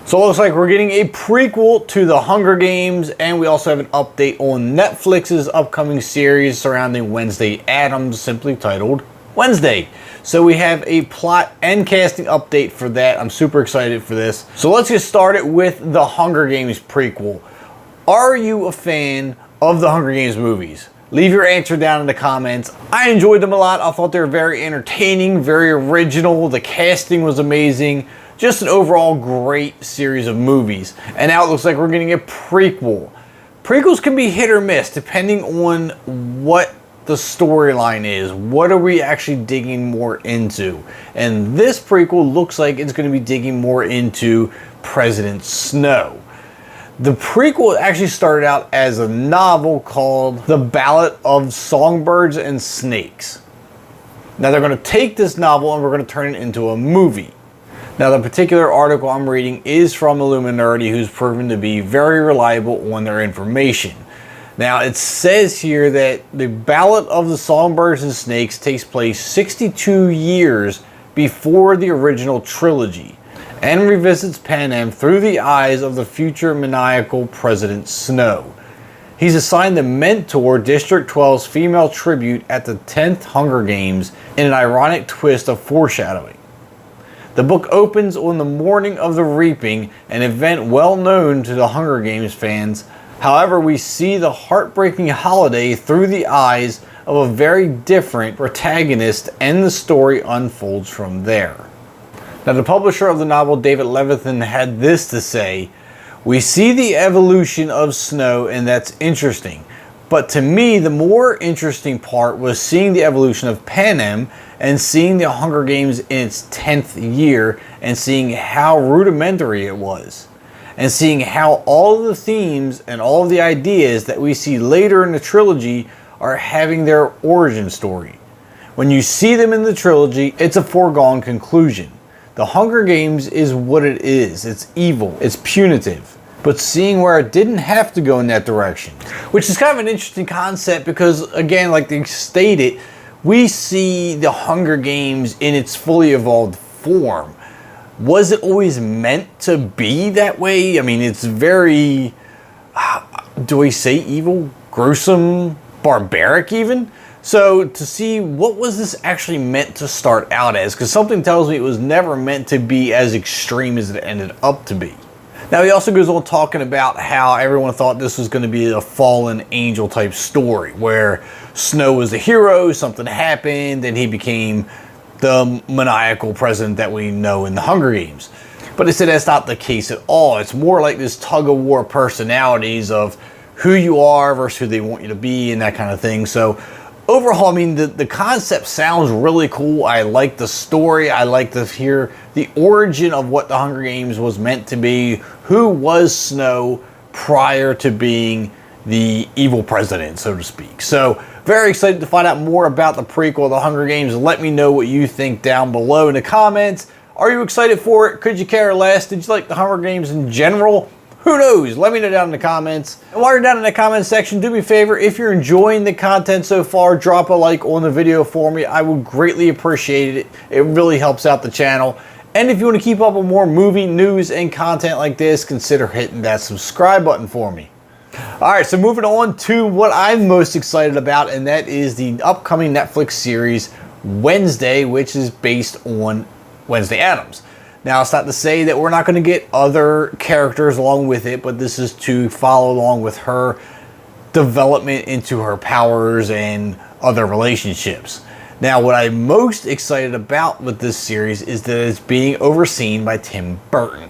So it looks like we're getting a prequel to The Hunger Games, and we also have an update on Netflix's upcoming series surrounding Wednesday Addams, simply titled Wednesday. So we have a plot and casting update for that. I'm super excited for this. So let's get started with The Hunger Games prequel. Are you a fan of the Hunger Games movies? Leave your answer down in the comments. I enjoyed them a lot. I thought they were very entertaining, very original. The casting was amazing. Just an overall great series of movies. And now it looks like we're getting a prequel. Prequels can be hit or miss depending on what the storyline is. What are we actually digging more into? And this prequel looks like it's going to be digging more into President Snow. The prequel actually started out as a novel called The Ballad of Songbirds and Snakes. Now they're going to take this novel and we're going to turn it into a movie. Now the particular article I'm reading is from Illuminati, who's proven to be very reliable on their information. Now it says here that the Ballad of the Songbirds and Snakes takes place 62 years before the original trilogy and revisits Panem through the eyes of the future maniacal President Snow. He's assigned the mentor District 12's female tribute at the 10th Hunger Games in an ironic twist of foreshadowing. The book opens on the morning of the Reaping, an event well known to the Hunger Games fans. However, we see the heartbreaking holiday through the eyes of a very different protagonist, and the story unfolds from there. Now, the publisher of the novel, David Levithan, had this to say: "We see the evolution of Snow, and that's interesting. But to me, the more interesting part was seeing the evolution of Panem and seeing the Hunger Games in its 10th year and seeing how rudimentary it was. And seeing how all of the themes and all of the ideas that we see later in the trilogy are having their origin story. When you see them in the trilogy, it's a foregone conclusion. The Hunger Games is what it is. It's evil. It's punitive. But seeing where it didn't have to go in that direction." Which is kind of an interesting concept because, again, like they stated, we see the Hunger Games in its fully evolved form. Was it always meant to be that way? I mean, it's very, do we say evil, gruesome, barbaric even? So to see what was this actually meant to start out as, because something tells me it was never meant to be as extreme as it ended up to be. Now he also goes on talking about how everyone thought this was going to be a fallen angel type story where Snow was the hero, something happened, and he became the maniacal president that we know in the Hunger Games. But they said that's not the case at all. It's more like this tug of war personalities of who you are versus who they want you to be and that kind of thing. So overall, I mean, the concept sounds really cool. I like the story. I like to hear the origin of what the Hunger Games was meant to be. Who was Snow prior to being the evil president, so to speak. So very excited to find out more about the prequel of the Hunger Games. Let me know what you think down below in the comments. Are you excited for it? Could you care less? Did you like the Hunger Games in general? Who knows? Let me know down in the comments. And while you're down in the comments section, do me a favor. If you're enjoying the content so far, drop a like on the video for me. I would greatly appreciate it. It really helps out the channel. And if you want to keep up with more movie news and content like this, consider hitting that subscribe button for me. Alright, so moving on to what I'm most excited about, and that is the upcoming Netflix series Wednesday, which is based on Wednesday Addams. Now, it's not to say that we're not going to get other characters along with it, but this is to follow along with her development into her powers and other relationships. Now, what I'm most excited about with this series is that it's being overseen by Tim Burton.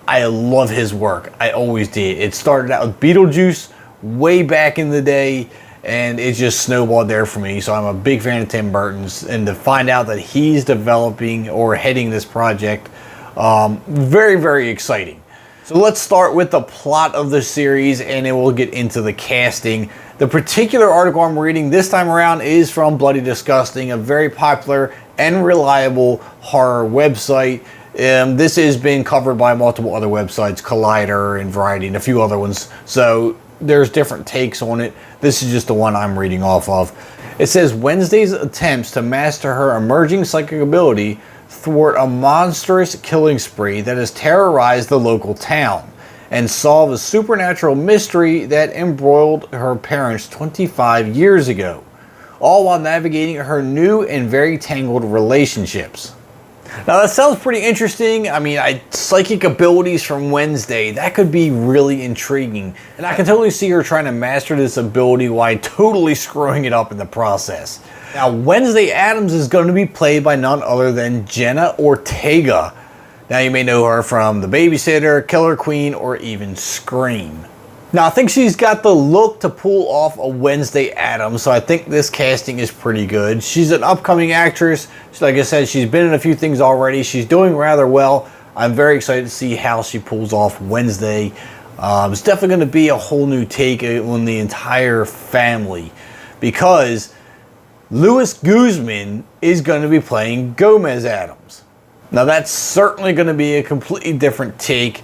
I love his work. I always did. It started out with Beetlejuice way back in the day, and it just snowballed there for me. So I'm a big fan of Tim Burton's, and to find out that he's developing or heading this project, very, very exciting. So let's start with the plot of the series, and then we'll get into the casting. The particular article I'm reading this time around is from Bloody Disgusting, a very popular and reliable horror website. This has been covered by multiple other websites, Collider and Variety and a few other ones. So there's different takes on it. This is just the one I'm reading off of. It says Wednesday's attempts to master her emerging psychic ability thwart a monstrous killing spree that has terrorized the local town and solve a supernatural mystery that embroiled her parents 25 years ago, all while navigating her new and very tangled relationships. Now that sounds pretty interesting. I mean, psychic abilities from Wednesday, that could be really intriguing. And I can totally see her trying to master this ability while totally screwing it up in the process. Now, Wednesday Addams is going to be played by none other than Jenna Ortega. Now, you may know her from The Babysitter, Killer Queen, or even Scream. Now, I think she's got the look to pull off a Wednesday Addams, so I think this casting is pretty good. She's an upcoming actress. Like I said, she's been in a few things already. She's doing rather well. I'm very excited to see how she pulls off Wednesday. It's definitely going to be a whole new take on the entire family, because Luis Guzman is going to be playing Gomez Addams. Now, that's certainly going to be a completely different take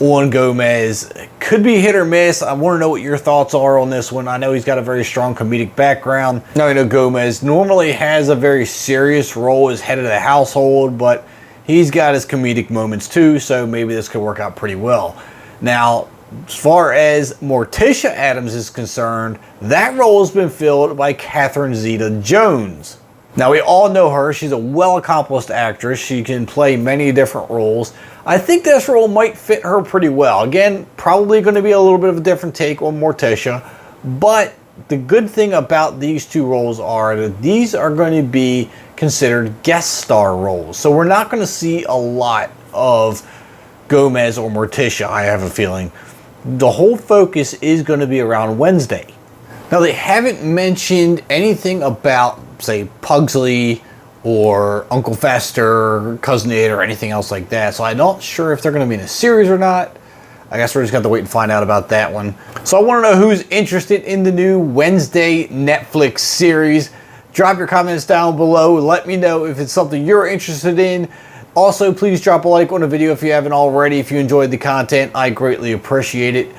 on Gomez. Could be hit or miss. I want to know what your thoughts are on this one. I know he's got a very strong comedic background. Now, I know Gomez normally has a very serious role as head of the household, but he's got his comedic moments too, so maybe this could work out pretty well. Now, as far as Morticia Addams is concerned, that role has been filled by Catherine Zeta-Jones. Now, we all know her. She's a well-accomplished actress. She can play many different roles. I think this role might fit her pretty well. Again, probably going to be a little bit of a different take on Morticia, but the good thing about these two roles are that these are going to be considered guest star roles. So we're not going to see a lot of Gomez or Morticia, I have a feeling. The whole focus is going to be around Wednesday. Now, they haven't mentioned anything about, say, Pugsley or Uncle Fester, Cousin Ed, or anything else like that. So I'm not sure if they're going to be in a series or not. I guess we're just going to have to wait and find out about that one. So I want to know who's interested in the new Wednesday Netflix series. Drop your comments down below. Let me know if it's something you're interested in. Also, please drop a like on the video if you haven't already. If you enjoyed the content, I greatly appreciate it.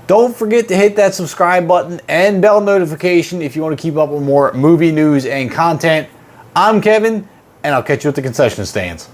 Don't forget to hit that subscribe button and bell notification if you want to keep up with more movie news and content. I'm Kevin, and I'll catch you at the concession stands.